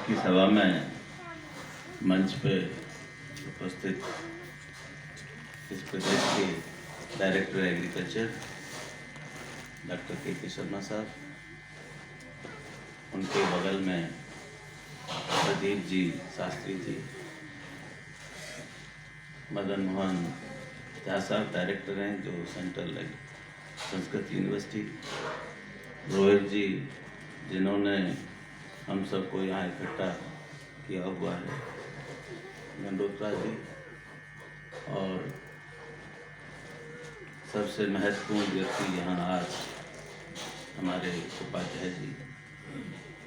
की सभा में मंच पे उपस्थित इस प्रदेश के डायरेक्टर एग्रीकल्चर डॉक्टर के शर्मा साहब, उनके बगल में प्रदीप जी शास्त्री जी, मदन मोहन झा साहब डायरेक्टर हैं जो सेंट्रल संस्कृत यूनिवर्सिटी, रोहित जी जिन्होंने हम सबको यहाँ इकट्ठा किया हुआ है, गंडोत्रा जी, और सबसे महत्वपूर्ण व्यक्ति यहाँ आज हमारे उपाध्याय जी,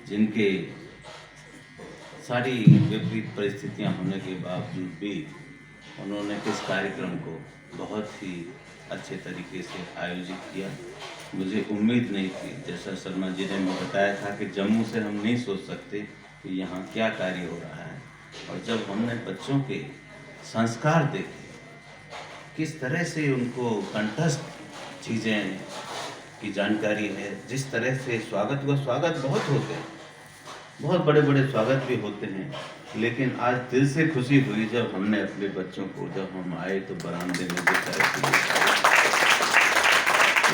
जिनके सारी विपरीत परिस्थितियाँ होने के बावजूद भी उन्होंने इस कार्यक्रम को बहुत ही अच्छे तरीके से आयोजित किया। मुझे उम्मीद नहीं थी, जैसा शर्मा जी ने मुझे बताया था कि जम्मू से हम नहीं सोच सकते कि यहाँ क्या कार्य हो रहा है, और जब हमने बच्चों के संस्कार देखे, किस तरह से उनको कंठस्थ चीज़ें की जानकारी है, जिस तरह से स्वागत हुआ, स्वागत बहुत होते हैं, बहुत बड़े बड़े स्वागत भी होते हैं, लेकिन आज दिल से खुशी हुई जब हमने अपने बच्चों को, जब हम आए तो बरामदे में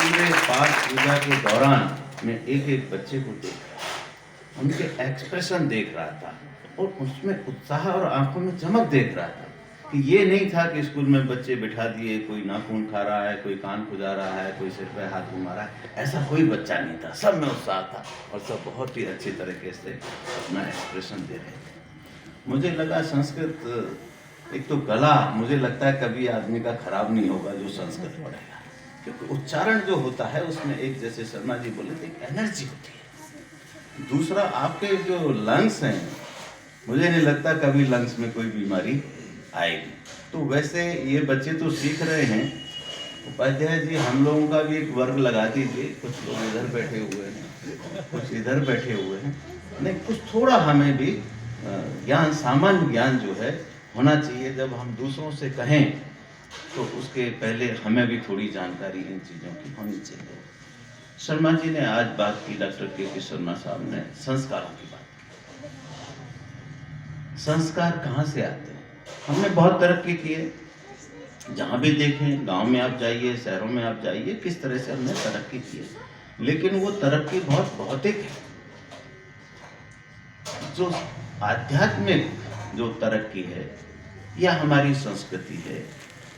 पूरे पाठ पूजा के दौरान मैं एक एक बच्चे को देख रहा, उनके एक्सप्रेशन देख रहा था और उसमें उत्साह और आंखों में चमक देख रहा था कि ये नहीं था कि स्कूल में बच्चे बिठा दिए, कोई नाखून खा रहा है, कोई कान खुजा रहा है, कोई सिर पे हाथ घुमा रहा है, ऐसा कोई बच्चा नहीं था। सब में उत्साह था और सब बहुत ही अच्छी तरीके से अपना एक्सप्रेशन दे रहे थे। मुझे लगा संस्कृत एक तो गला, मुझे लगता है कभी आदमी का खराब नहीं होगा जो संस्कृत पढ़ेगा, क्योंकि उच्चारण जो होता है उसमें एक, जैसे शर्मा जी बोले थे, एक एनर्जी होती है। दूसरा, आपके जो लंग्स हैं, मुझे नहीं लगता कभी लंग्स में कोई बीमारी आएगी। तो वैसे ये बच्चे तो सीख रहे हैं। उपाध्याय जी, हम लोगों का भी एक वर्ग लगा दीजिए, कुछ लोग इधर बैठे हुए हैं, कुछ इधर बैठे हुए हैं, नहीं कुछ थोड़ा हमें भी ज्ञान, सामान्य ज्ञान जो है होना चाहिए। जब हम दूसरों से कहें तो उसके पहले हमें भी थोड़ी जानकारी इन चीज़ों की होनी चाहिए। शर्मा जी ने आज बात की, डॉक्टर के शर्मा साहब ने संस्कारों की बात की। संस्कार कहाँ से आते हैं? हमने बहुत तरक्की की है, जहाँ भी देखें, गांव में आप जाइए, शहरों में आप जाइए, किस तरह से हमने तरक्की की है, लेकिन वो तरक्की बहुत भौतिक है। जो आध्यात्मिक जो तरक्की है, या हमारी संस्कृति है,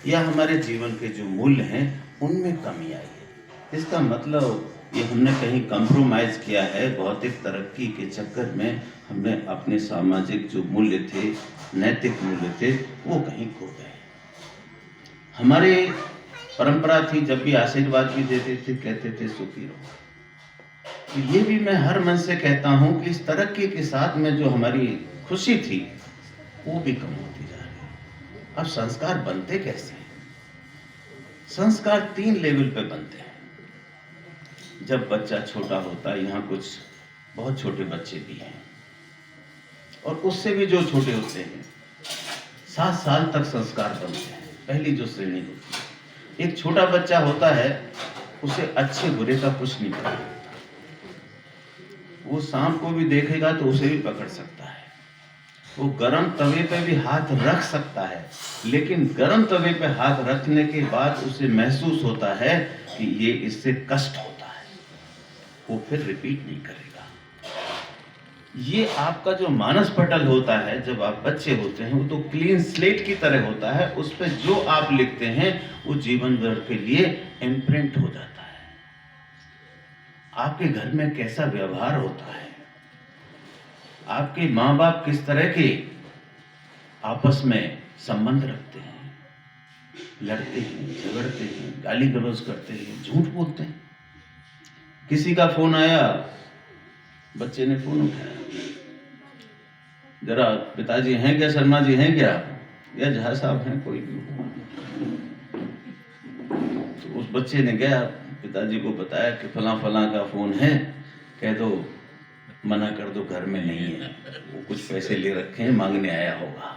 या हमारे जीवन के जो मूल्य हैं, उनमें कमी आई है। इसका मतलब ये हमने कहीं कंप्रोमाइज किया है, भौतिक तरक्की के चक्कर में हमने अपने सामाजिक जो मूल्य थे, नैतिक मूल्य थे, वो कहीं खो गए। हमारे परंपरा थी, जब भी आशीर्वाद भी देते थे कहते थे सुखी रहो। तो ये भी मैं हर मन से कहता हूँ कि इस तरक्की के साथ में जो हमारी खुशी थी वो भी कम होती जा रही है। अब संस्कार बनते कैसे हैं? संस्कार 3 लेवल पे बनते हैं। जब बच्चा छोटा होता है, यहाँ कुछ बहुत छोटे बच्चे भी हैं और उससे भी जो छोटे होते हैं, 7 साल तक संस्कार बनते हैं। पहली जो श्रेणी होती है, एक छोटा बच्चा होता है, उसे अच्छे बुरे का कुछ नहीं पता। वो सांप को भी देखेगा तो उसे भी पकड़ सकता है, वो गरम तवे पे भी हाथ रख सकता है, लेकिन गरम तवे पे हाथ रखने के बाद उसे महसूस होता है कि ये इससे कष्ट होता है, वो फिर रिपीट नहीं करेगा। ये आपका जो मानस पटल होता है, जब आप बच्चे होते हैं, वो तो क्लीन स्लेट की तरह होता है। उस पर जो आप लिखते हैं वो जीवन भर के लिए इम्प्रिंट हो जाता है। आपके घर में कैसा व्यवहार होता है, आपके माँ बाप किस तरह के आपस में संबंध रखते हैं, लड़ते हैं, झगड़ते हैं, गाली गलौज करते हैं, झूठ बोलते हैं। किसी का फोन आया, बच्चे ने फोन उठाया, जरा पिताजी हैं क्या, शर्मा जी हैं क्या, या झा साहब हैं, कोई भी। तो उस बच्चे ने गया, पिताजी को बताया कि फला फला का फोन है, कह दो, मना कर दो, घर में नहीं है, वो कुछ पैसे ले रखे हैं, मांगने आया होगा।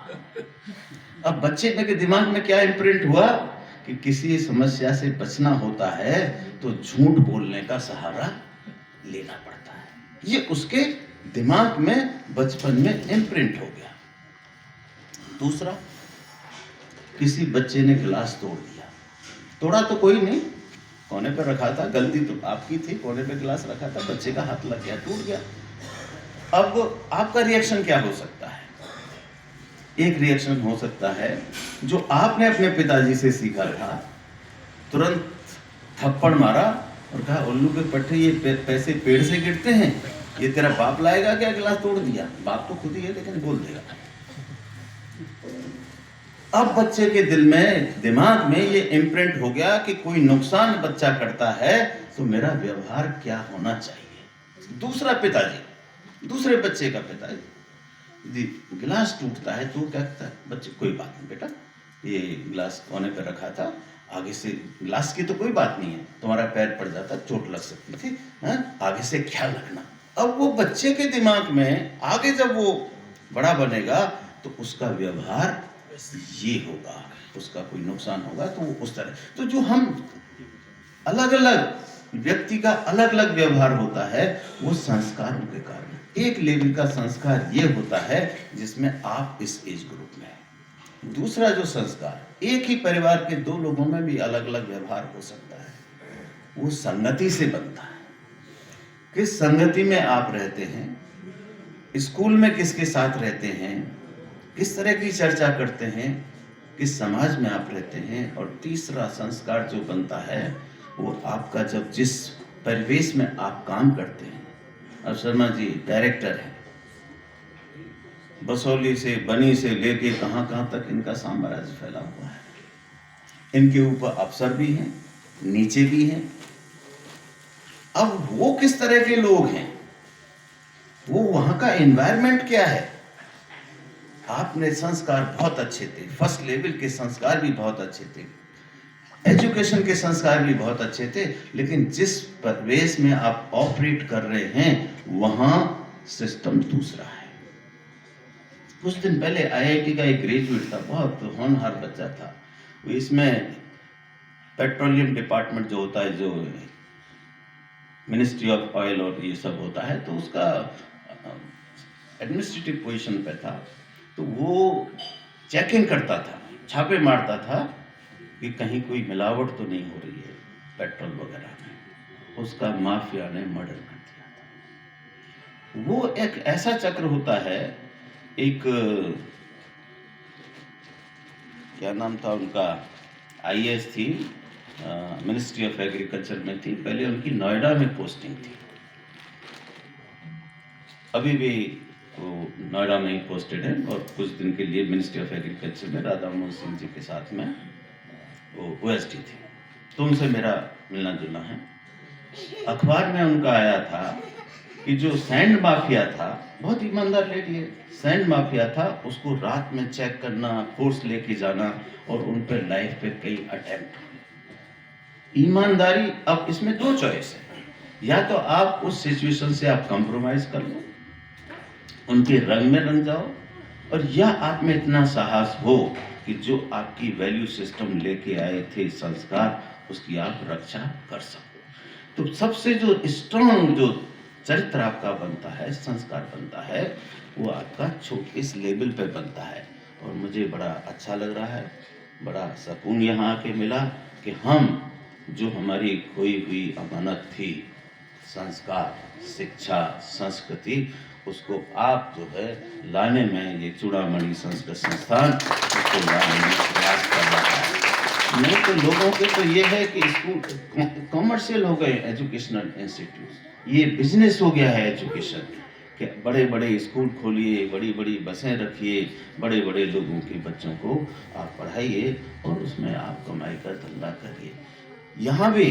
अब बच्चे के दिमाग में क्या इम्प्रिंट हुआ कि किसी समस्या से बचना होता है तो झूठ बोलने का सहारा लेना पड़ता है। ये उसके दिमाग में बचपन में इम्प्रिंट हो गया। दूसरा, किसी बच्चे ने गिलास तोड़ दिया, तोड़ा तो कोई नहीं, कोने पर रखा था, गलती तो आपकी थी, कोने पे गिलास रखा था, बच्चे का हाथ लग गया, टूट गया। अब आपका रिएक्शन क्या हो सकता है? एक रिएक्शन हो सकता है जो आपने अपने पिताजी से सीखा था, तुरंत थप्पड़ मारा और कहा उल्लू के पट्टे, ये पैसे पेड़ से गिरते हैं, ये तेरा बाप लाएगा क्या, गिलास तोड़ दिया। बाप तो खुद ही है लेकिन बोल देगा। अब बच्चे के दिल में, दिमाग में ये इम्प्रिंट हो गया कि कोई नुकसान बच्चा करता है तो मेरा व्यवहार क्या होना चाहिए। दूसरा पिताजी, दूसरे बच्चे का पिताजी, गिलास टूटता है तो क्या कहता है, बच्चे कोई बात नहीं बेटा, ये गिलास कोने पे रखा था, आगे से गिलास की तो कोई बात नहीं है, तुम्हारा पैर पड़ जाता, चोट लग सकती थी, आगे से ख्याल रखना। अब वो बच्चे के दिमाग में आगे जब वो बड़ा बनेगा तो उसका व्यवहार ये होगा, उसका कोई नुकसान होगा तो वो उस तरह। तो जो हम अलग अलग व्यक्ति का अलग अलग व्यवहार होता है वो संस्कारों के कारण। एक लेवल का संस्कार ये होता है जिसमें आप इस एज ग्रुप में हैं। दूसरा जो संस्कार, एक ही परिवार के दो लोगों में भी अलग अलग व्यवहार हो सकता है, वो संगति से बनता है। किस संगति में आप रहते हैं, स्कूल में किसके साथ रहते हैं, किस तरह की चर्चा करते हैं, किस समाज में आप रहते हैं। और तीसरा संस्कार जो बनता है वो आपका जब जिस परिवेश में आप काम करते हैं। अब शर्मा जी डायरेक्टर हैं, बसौली से बनी से लेके कहाँ कहाँ तक इनका साम्राज्य फैला हुआ है। इनके ऊपर अफसर भी हैं, नीचे भी हैं। अब वो किस तरह के लोग हैं, वो वहां का एनवायरनमेंट क्या है। आपने संस्कार बहुत अच्छे थे, फर्स्ट लेवल के संस्कार भी बहुत अच्छे थे, एजुकेशन के संस्कार भी बहुत अच्छे थे, लेकिन जिस परिवेश में आप ऑपरेट कर रहे हैं वहां सिस्टम दूसरा है। कुछ दिन पहले आईआईटी का एक ग्रेजुएट था, बहुत होनहार बच्चा था, वो इसमें पेट्रोलियम डिपार्टमेंट जो होता है, जो मिनिस्ट्री ऑफ ऑयल और ये सब होता है, तो उसका एडमिनिस्ट्रेटिव पोजीशन पे था। तो वो चेकिंग करता था, छापे मारता था कि कहीं कोई मिलावट तो नहीं हो रही है पेट्रोल वगैरह में। उसका माफिया ने मर्डर कर दिया था। वो एक ऐसा चक्र होता है, एक क्या नाम था उनका, आईएएस थी, मिनिस्ट्री ऑफ एग्रीकल्चर में थी, पहले उनकी नोएडा में पोस्टिंग थी, अभी भी वो नोएडा में ही पोस्टेड है, और कुछ दिन के लिए मिनिस्ट्री ऑफ एग्रीकल्चर में राधा मोहन सिंह जी के साथ में वो ओएसडी थी। तो उनसे मेरा मिलना जुलना है। अखबार में उनका आया था कि जो सैंड माफिया था, बहुत ईमानदार लेडी है, सैंड माफिया था, उसको रात में चेक करना, फोर्स लेके जाना, और उन पर लाइफ पे कई अटेम्प्ट। ईमानदारी। अब इसमें दो चॉइस है, या तो आप उस सिचुएशन से आप कंप्रोमाइज कर लो, उनके रंग में रंग जाओ, और या आप में इतना साहस हो कि जो आपकी वैल्यू सिस्टम लेके आए थे संस्कार, उसकी आप रक्षा कर सको। तो सबसे जो स्ट्रॉन्ग जो चरित्र आपका बनता है, संस्कार बनता है, वो आपका इस लेवल पे बनता है। और मुझे बड़ा अच्छा लग रहा है, बड़ा सुकून यहाँ आके मिला कि हम जो हमारी खोई हुई अमानत थी, संस्कार, शिक्षा, संस्कृति, उसको आप जो है लाने में, ये चूड़ामणि संस्कृत संस्थान उसको लाने में प्रयास कर रहा है। नहीं तो लोगों के तो ये है कि स्कूल कॉमर्शियल हो गए, एजुकेशनल इंस्टीट्यूट, ये बिजनेस हो गया है एजुकेशन, कि बड़े बड़े स्कूल खोलिए, बड़ी बड़ी बसें रखिए, बड़े बड़े लोगों के बच्चों को आप पढ़ाइए और उसमें आप कमाई का धंधा करिए। यहाँ भी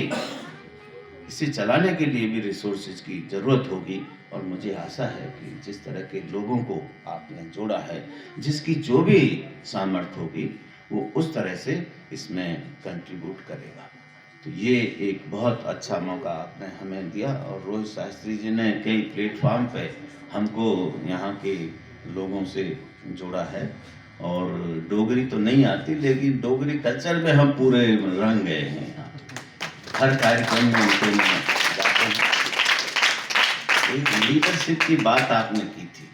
इसे चलाने के लिए भी रिसोर्सेज की ज़रूरत होगी, और मुझे आशा है कि जिस तरह के लोगों को आपने जोड़ा है, जिसकी जो भी सामर्थ्य होगी, वो उस तरह से इसमें कंट्रीब्यूट करेगा। तो ये एक बहुत अच्छा मौका आपने हमें दिया, और रोहित शास्त्री जी ने कई प्लेटफॉर्म पे हमको यहाँ के लोगों से जोड़ा है। और डोगरी तो नहीं आती, लेकिन डोगरी कल्चर में हम पूरे रंग गए हैं। हर कार्यक्रम में उनके जाते हैं, एक लीडरशिप की बात आपने की थी।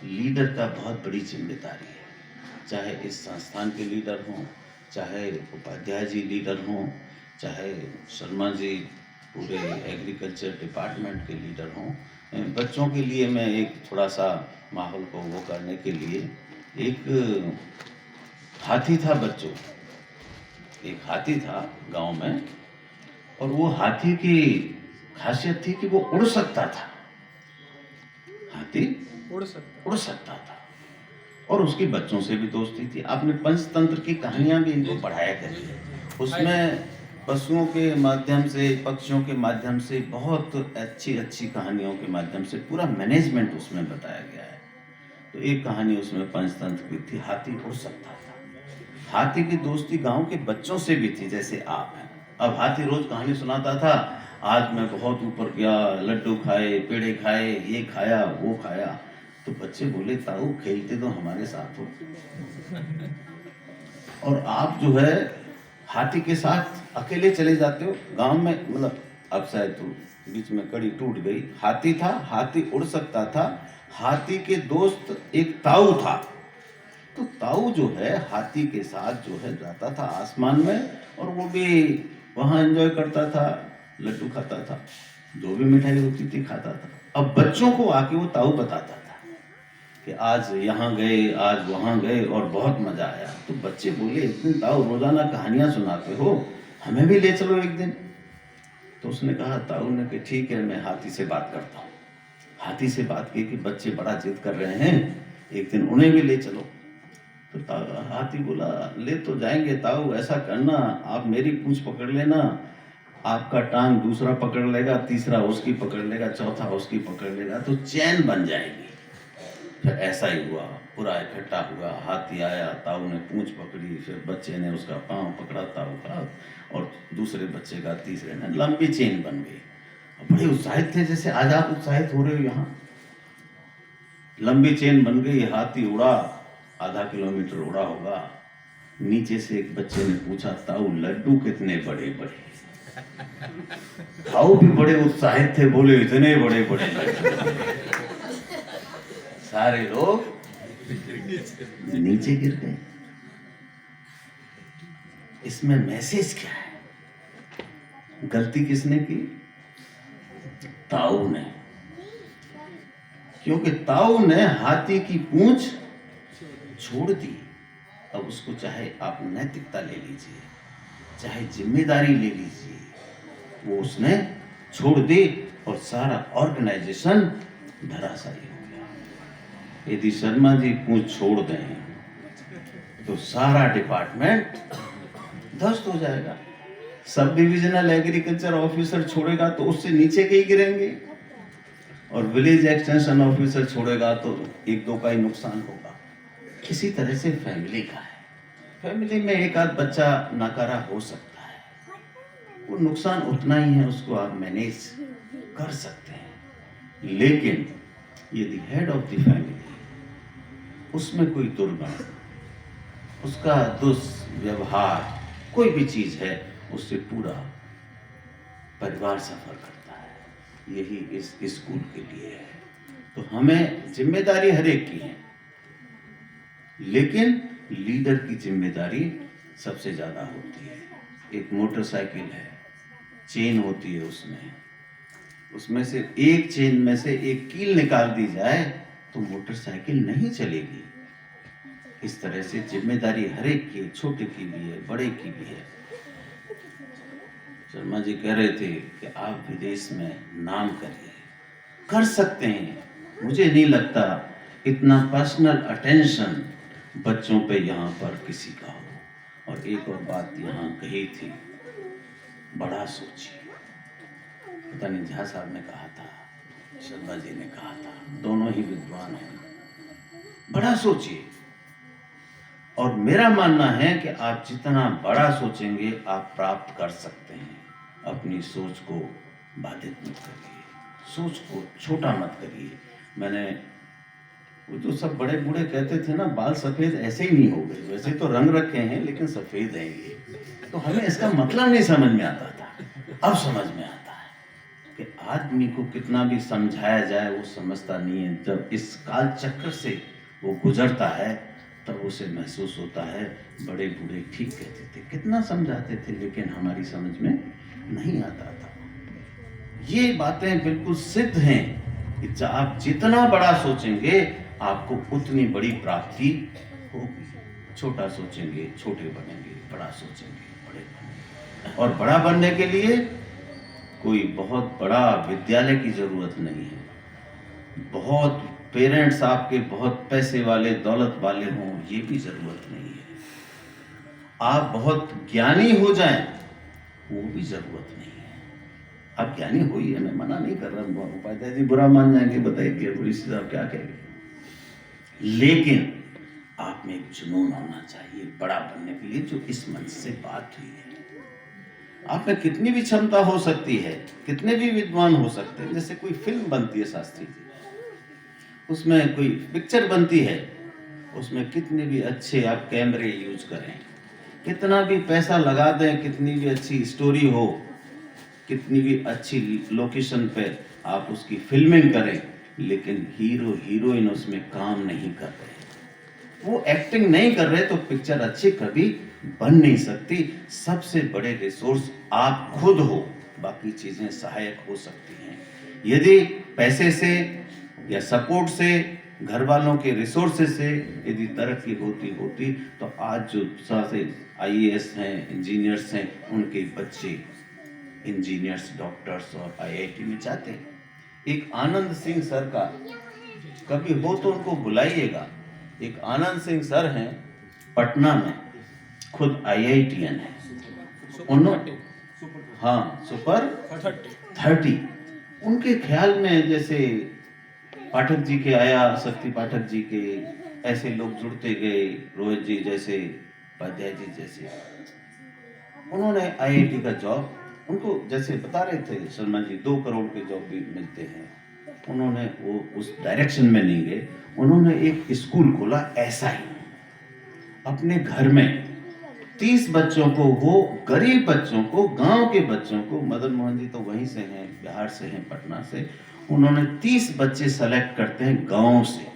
लीडर का बहुत बड़ी जिम्मेदारी है, चाहे इस संस्थान के लीडर हों, चाहे उपाध्याय जी लीडर हों, चाहे शर्मा जी पूरे एग्रीकल्चर डिपार्टमेंट के लीडर हों। बच्चों के लिए मैं एक थोड़ा सा माहौल को वो करने के लिए, एक हाथी था बच्चों, एक हाथी था गांव में, और वो हाथी की खासियत थी कि वो उड़ सकता था। हाथी उड़ सकता था और उसकी बच्चों से भी दोस्ती थी। आपने पंचतंत्र की कहानियां भी इनको पढ़ाया करिए, उसमें पशुओं के माध्यम से, पक्षियों के माध्यम से, बहुत अच्छी अच्छी कहानियों के माध्यम से पूरा मैनेजमेंट उसमें बताया गया है। तो एक कहानी उसमें पंचतंत्र की थी, हाथी उड़ सकता था। हाथी की दोस्ती गांव के बच्चों से भी थी, जैसे आप हैं। अब हाथी रोज कहानी सुनाता था, आज मैं बहुत ऊपर गया, लड्डू खाए, पेड़े खाए, ये खाया, वो खाया। तो बच्चे बोले, ताऊ खेलते तो हमारे साथ हो, और आप जो है हाथी के साथ अकेले चले जाते हो गांव में। मतलब अब शायद तो बीच में कड़ी टूट गई। हाथी था, हाथी उड़ सकता था। हाथी के दोस्त एक ताऊ था, तो ताऊ जो है हाथी के साथ जो है जाता था आसमान में, और वो भी वहां एंजॉय करता था, लड्डू खाता था, जो भी मिठाई होती थी खाता था। अब बच्चों को आके वो ताऊ बताता था कि आज यहाँ गए, आज वहां गए और बहुत मजा आया। तो बच्चे बोले, एक दिन ताऊ रोजाना कहानियां सुनाते हो, हमें भी ले चलो एक दिन। तो उसने कहा, ताऊ ने कि ठीक है, मैं हाथी से बात करता हूँ। हाथी से बात की कि बच्चे बड़ा जिद कर रहे हैं, एक दिन उन्हें भी ले चलो। तो हाथी बोला, ले तो जाएंगे ताऊ, ऐसा करना आप मेरी पूंछ पकड़ लेना, आपका टांग दूसरा पकड़ लेगा, तीसरा उसकी पकड़ लेगा, चौथा उसकी पकड़ लेगा, तो चैन बन जाएगी। फिर ऐसा ही हुआ, पूरा इकट्ठा हुआ, हाथी आया, ताऊ ने पूंछ पकड़ी, फिर बच्चे ने उसका पांव पकड़ा ताऊ का, और दूसरे बच्चे का, तीसरे ने, लंबी चेन बन गई। बड़े उत्साहित थे, जैसे आज आप उत्साहित हो रहे हो यहाँ। लंबी चेन बन गई, हाथी उड़ा, आधा किलोमीटर उड़ा होगा। नीचे से एक बच्चे ने पूछा, ताऊ लड्डू कितने बड़े बड़े? ताऊ भी बड़े उत्साहित थे, बोले, इतने बड़े बड़े लड्डू। सारे लोग नीचे गिर गए। इसमें मैसेज क्या है? गलती किसने की? ताऊ ने, क्योंकि ताऊ ने हाथी की पूंछ छोड़ दी। अब उसको चाहे आप नैतिकता ले लीजिए, चाहे जिम्मेदारी ले लीजिए, वो उसने छोड़ दी और सारा ऑर्गेनाइजेशन धराशायी हो गया। यदि शर्मा जी पूंछ छोड़ दें तो सारा डिपार्टमेंट ध्वस्त हो जाएगा। सब डिविजनल एग्रीकल्चर ऑफिसर छोड़ेगा तो उससे नीचे के ही गिरेंगे, और विलेज एक्सटेंशन ऑफिसर छोड़ेगा तो एक दो का ही नुकसान होगा। किसी तरह से फैमिली का है, फैमिली में एक आध बच्चा नाकारा हो सकता है, वो नुकसान उतना ही है, उसको आप मैनेज कर सकते हैं। लेकिन यदि हेड ऑफ द फैमिली, उसमें कोई दुर्गुण, उसका दुष्व्यवहार, कोई भी चीज है, उससे पूरा परिवार सफर करता है। यही इस स्कूल के लिए है। तो हमें जिम्मेदारी हर एक की है, लेकिन लीडर की जिम्मेदारी सबसे ज्यादा होती है। एक मोटरसाइकिल है, चेन होती है, उसमें से एक चेन में से एक कील निकाल दी जाए तो मोटरसाइकिल नहीं चलेगी। इस तरह से जिम्मेदारी हर एक की, छोटे की भी है, बड़े की भी है। शर्मा जी कह रहे थे कि आप विदेश में नाम करिए, कर सकते हैं। मुझे नहीं लगता इतना पर्सनल अटेंशन बच्चों पे यहाँ पर किसी का हो। और एक और बात यहाँ कही थी, बड़ा सोचिए। पता नहीं झा साहब ने कहा था, शर्मा जी ने कहा था, दोनों ही विद्वान हैं। बड़ा सोचिए, और मेरा मानना है कि आप जितना बड़ा सोचेंगे आप प्राप्त कर सकते हैं। अपनी सोच को बाधित मत करिए, सोच को छोटा मत करिए। मैंने, वो जो सब बड़े बूढ़े कहते थे ना, बाल सफेद ऐसे ही नहीं हो गए, वैसे तो रंग रखे हैं लेकिन सफेद हैं ये। तो हमें इसका मतलब नहीं समझ में आता था, अब समझ में आता है कि आदमी को कितना भी समझाया जाए वो समझता नहीं है। जब इस काल चक्र से वो गुजरता है तब उसे महसूस होता है। बड़े बूढ़े ठीक कहते थे, कितना समझाते थे, लेकिन हमारी समझ में नहीं आता था। ये बातें बिल्कुल सिद्ध हैं कि आप जितना बड़ा सोचेंगे आपको उतनी बड़ी प्राप्ति होगी। छोटा सोचेंगे छोटे बनेंगे, बड़ा सोचेंगे बड़े बनेंगे। और बड़ा बनने के लिए कोई बहुत बड़ा विद्यालय की जरूरत नहीं है, बहुत पेरेंट्स आपके बहुत पैसे वाले दौलत वाले हों ये भी जरूरत नहीं है, आप बहुत ज्ञानी हो जाएं वो भी जरूरत नहीं है। आप ज्ञानी होइए, मैं मना नहीं कर रहा हूँ, उपाध्याय जी बुरा मान जाएंगे, बताइए पुलिस साहब क्या कहेंगे, लेकिन आप में एक जुनून होना चाहिए बड़ा बनने के लिए, जो इस मन से बात हुई है। आप में कितनी भी क्षमता हो सकती है, कितने भी विद्वान हो सकते हैं, जैसे कोई फिल्म बनती है शास्त्री जी, उसमें कोई पिक्चर बनती है, उसमें कितने भी अच्छे आप कैमरे यूज करें, कितना भी पैसा लगा दें, कितनी भी अच्छी स्टोरी हो, कितनी भी अच्छी लोकेशन पे आप उसकी फिल्मिंग करें, लेकिन हीरो हीरोइन उसमें काम नहीं कर रहे, वो एक्टिंग नहीं कर रहे, तो पिक्चर अच्छी कभी बन नहीं सकती। सबसे बड़े रिसोर्स आप खुद हो, बाकी चीजें सहायक हो सकती हैं। यदि पैसे से या सपोर्ट से, घर वालों के रिसोर्सेज से यदि तरक्की होती तो आज जो सारे IAS हैं, इंजीनियर्स हैं, उनके बच्चे इंजीनियर्स, डॉक्टर्स और IIT में जाते हैं। एक आनंद सिंह सर का कभी हो तो उनको बुलाइएगा। एक आनंद सिंह सर हैं पटना में, खुद IITian है, उन्होंने हाँ सुपर 30 उनके ख्याल में जैसे पाठक जी के आया, शक्ति पाठक जी के, ऐसे लोग जुड़ते गए, रोहित जी जैसे, उपाध्याय जी जैसे, उन्होंने IIT का जॉब, उनको जैसे बता रहे थे शर्मा जी 2 करोड़ के जॉब भी मिलते हैं, उन्होंने वो उस डायरेक्शन में नहीं गए, उन्होंने एक स्कूल खोला ऐसा ही अपने घर में 30 बच्चों को, वो गरीब बच्चों को, गांव के बच्चों को, मदन मोहन जी तो वहीं से हैं, बिहार से हैं, पटना से, उन्होंने 30 बच्चे सेलेक्ट करते हैं गांव से,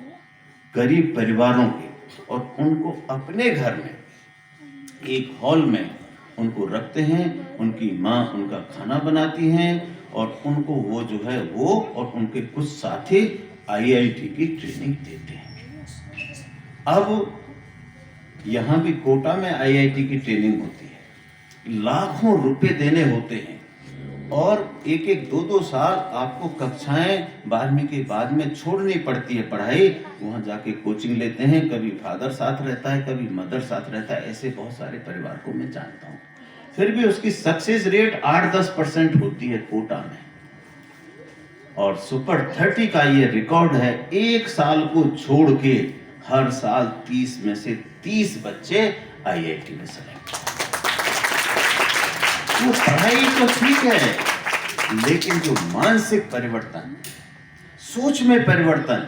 गरीब परिवारों के, और उनको अपने घर में एक हॉल में उनको रखते हैं, उनकी माँ उनका खाना बनाती हैं, और उनको वो जो है वो और उनके कुछ साथी IIT की ट्रेनिंग देते हैं। अब यहाँ भी कोटा में IIT की ट्रेनिंग होती है, लाखों रुपए देने होते हैं, और 1-1, 2-2 साल आपको कक्षाएं 12वीं के बाद में छोड़नी पड़ती है पढ़ाई, वहाँ जाके कोचिंग लेते हैं, कभी फादर साथ रहता है, कभी मदर साथ रहता है, ऐसे बहुत सारे परिवार को मैं जानता हूँ। फिर भी उसकी सक्सेस रेट 8-10% होती है कोटा में, और सुपर 30 का ये रिकॉर्ड है, 1 साल को छोड़ के हर साल 30 में से 30 बच्चे IIT में सेलेक्ट। वो पढ़ाई तो ठीक है, लेकिन जो मानसिक परिवर्तन, सोच में परिवर्तन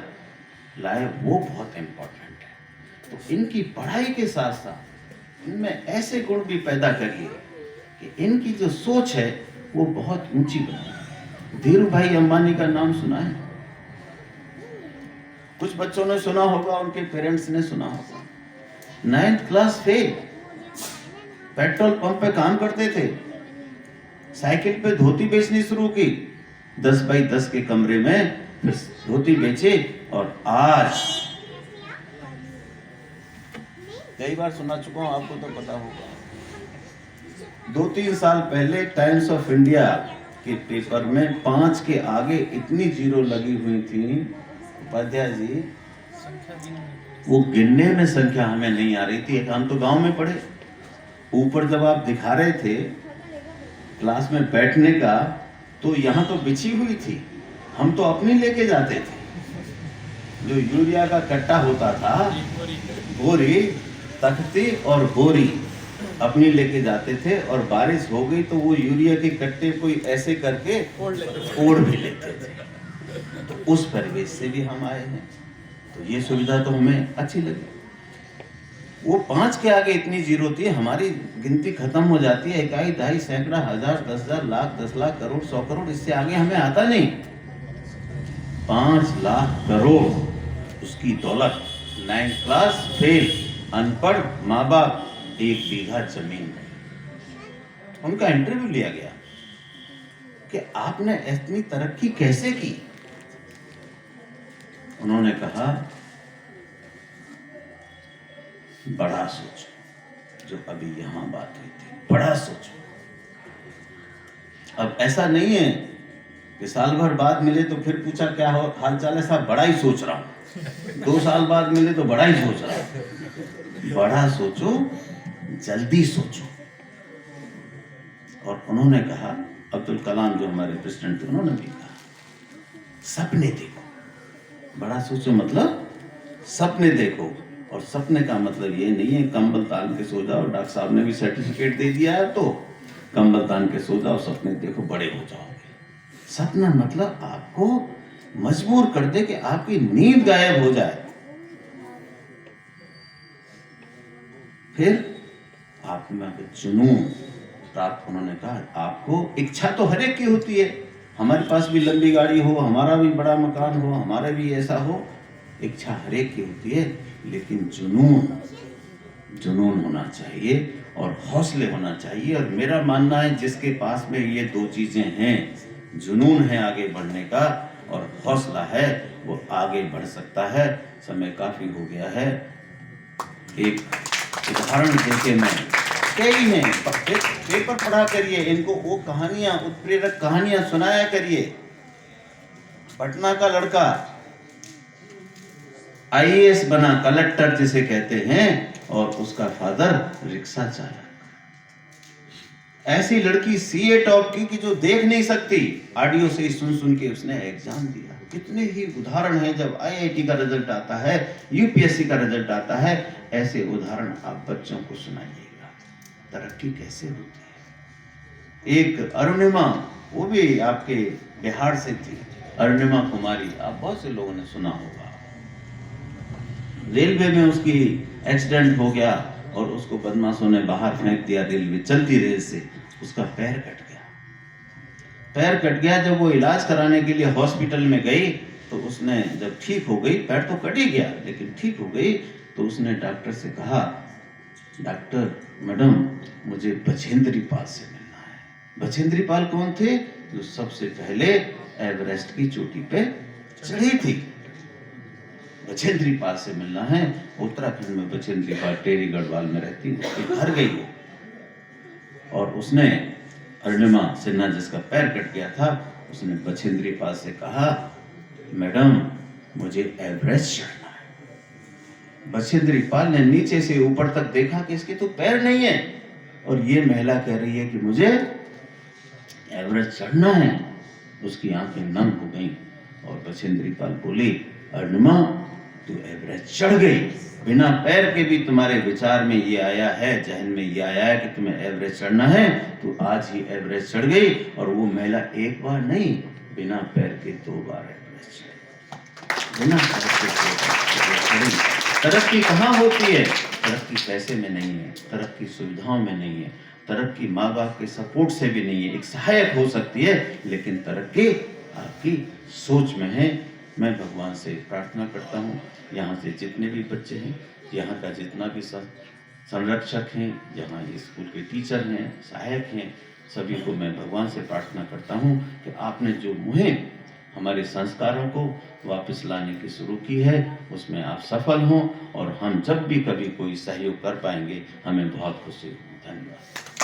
लाए, वो बहुत इंपॉर्टेंट है। तो इनकी पढ़ाई के साथ साथ इनमें ऐसे गुण भी पैदा करिए कि इनकी जो सोच है वो बहुत ऊंची बने। धीरू भाई अंबानी का नाम सुना है? कुछ बच्चों ने सुना होगा, उनके पेरेंट्स ने सुना होगा। 9th class fail, petrol pump पे काम करते थे, साइकिल पे धोती बेचनी शुरू की, 10 बाई 10 के कमरे में धोती बेचे, और आज कई बार सुना चुका हूं, आपको तो पता होगा, 2-3 साल पहले टाइम्स ऑफ इंडिया के पेपर में 5 के आगे इतनी जीरो लगी हुई थी उपाध्याय जी, वो गिनने में संख्या हमें नहीं आ रही थी। हम तो गांव में पढ़े, ऊपर जब आप दिखा रहे थे क्लास में बैठने का, तो यहाँ तो बिछी हुई थी, हम तो अपनी लेके जाते थे, जो यूरिया का कट्टा होता था, बोरी, तख्ती और बोरी अपनी लेके जाते थे, और बारिश हो गई तो वो यूरिया के कट्टे कोई ऐसे करके ओढ़ भी लेते थे। तो उस परिवेश से भी हम आए हैं, तो ये सुविधा तो हमें अच्छी लगी। वो 5 के आगे इतनी जीरो थी, हमारी गिनती खत्म हो जाती है। इकाई, दहाई, सैकड़ा, हजार, 10,000, लाख, 10 लाख, करोड़, 100 करोड़, इससे आगे हमें आता नहीं। 5 लाख करोड़ उसकी दौलत, 9th क्लास फेल, अनपढ़ माँ बाप, 1 बीघा जमीन। उनका इंटरव्यू लिया गया कि आपने इतनी तरक्की कैसे की। उन्होंने कहा बड़ा सोचो, जो अभी यहां बात हुई थी, बड़ा सोचो। अब ऐसा नहीं है कि साल भर बाद मिले तो फिर पूछा क्या हो हाल चाल है साहब, बड़ा ही सोच रहा हूं। 2 साल बाद मिले तो बड़ा ही सोच रहा हूं। बड़ा सोचो, जल्दी सोचो। और उन्होंने कहा, अब्दुल कलाम जो हमारे प्रेसिडेंट थे, उन्होंने भी कहा सपने देखो। बड़ा सोचो मतलब सपने देखो। और सपने का मतलब ये नहीं है कंबल तान के सो जाओ, डॉक्टर साहब ने भी सर्टिफिकेट दे दिया है तो कंबल तान के सो जाओ, सपने देखो, बड़े हो जाओगे। सपना मतलब आपको मजबूर कर दे कि आपकी नींद गायब हो जाए, फिर आप में जुनून प्राप्त। उन्होंने कहा आपको इच्छा तो हर एक की होती है, हमारे पास भी लंबी गाड़ी हो, हमारा भी बड़ा मकान हो, हमारा भी ऐसा हो, इच्छा हर एक की होती है, लेकिन जुनून होना चाहिए और हौसले होना चाहिए। और मेरा मानना है जिसके पास में ये 2 चीजें हैं, जुनून है आगे बढ़ने का और हौसला है, वो आगे बढ़ सकता है। समय काफी हो गया है। एक उदाहरण देके मैं, कई हैं, पेपर पढ़ा करिए, इनको वो कहानियां, उत्प्रेरक कहानियां सुनाया करिए। पटना का लड़का आईएएस बना, कलेक्टर जिसे कहते हैं, और उसका फादर रिक्शा चालक। ऐसी लड़की सीए टॉप की जो देख नहीं सकती, ऑडियो से सुन सुन के उसने एग्जाम दिया। कितने ही उदाहरण हैं, जब आईआईटी का रिजल्ट आता है, यूपीएससी का रिजल्ट आता है, ऐसे उदाहरण आप बच्चों को सुनाइएगा, तरक्की कैसे होती है। एक अरुणिमा, वो भी आपके बिहार से थी, अरुणिमा कुमारी, आप बहुत से लोगों ने सुना होगा। रेलवे में उसकी एक्सीडेंट हो गया और उसको बदमाशों ने बाहर फेंक दिया, रेलवे चलती रेल से, उसका पैर कट गया। पैर कट गया, जब वो इलाज कराने के लिए हॉस्पिटल में गई तो उसने, जब ठीक हो गई, पैर तो कट ही गया लेकिन ठीक हो गई, तो उसने डॉक्टर से कहा, डॉक्टर मैडम मुझे बछेंद्री पाल से मिलना है। बछेंद्री पाल कौन थे? जो सबसे पहले एवरेस्ट की चोटी पे चढ़ी थी। बछेंद्री पाल से मिलना है। उत्तराखंड में बछेंद्री पाल टेरी गढ़वाल में रहती है, उसके घर गई वो, और उसने अरुणिमा सिन्हा जिसका पैर कट गया था, उसने बछेंद्री पाल से कहा, मैडम मुझे एवरेस्ट चढ़ना है। बछेंद्री पाल ने नीचे से ऊपर तक देखा कि इसके तो पैर नहीं है, और ये महिला कह रही है कि मुझे एवरेस्ट चढ़ना है। उसकी आंखें नम हो गईं और बछेंद्री पाल बोली, अरुणिमा तू एवरेस्ट चढ़ गई, बिना पैर के भी तुम्हारे विचार में ये आया है, जहन में ये आया है कि तुम्हें एवरेस्ट चढ़ना है, तो आज ही एवरेस्ट चढ़ गई। और वो महिला एक बार नहीं, बिना पैर के 2 बार एवरेस्ट चढ़ी, बिना पैर के 2 बार चढ़ी। तरक्की कहाँ होती है? तरक्की पैसे में नहीं है, तरक्की सुविधाओं में नहीं है, तरक्की माँ बाप के सपोर्ट से भी नहीं है, एक सहायक हो सकती है, लेकिन तरक्की आपकी सोच में है। मैं भगवान से प्रार्थना करता हूँ, यहाँ से जितने भी बच्चे हैं, यहाँ का जितना भी संरक्षक हैं, यहाँ स्कूल के टीचर हैं, सहायक हैं, सभी को मैं भगवान से प्रार्थना करता हूँ कि आपने जो मुहिम हमारे संस्कारों को वापस लाने की शुरू की है, उसमें आप सफल हों, और हम जब भी कभी कोई सहयोग कर पाएंगे, हमें बहुत खुशी होगी। धन्यवाद।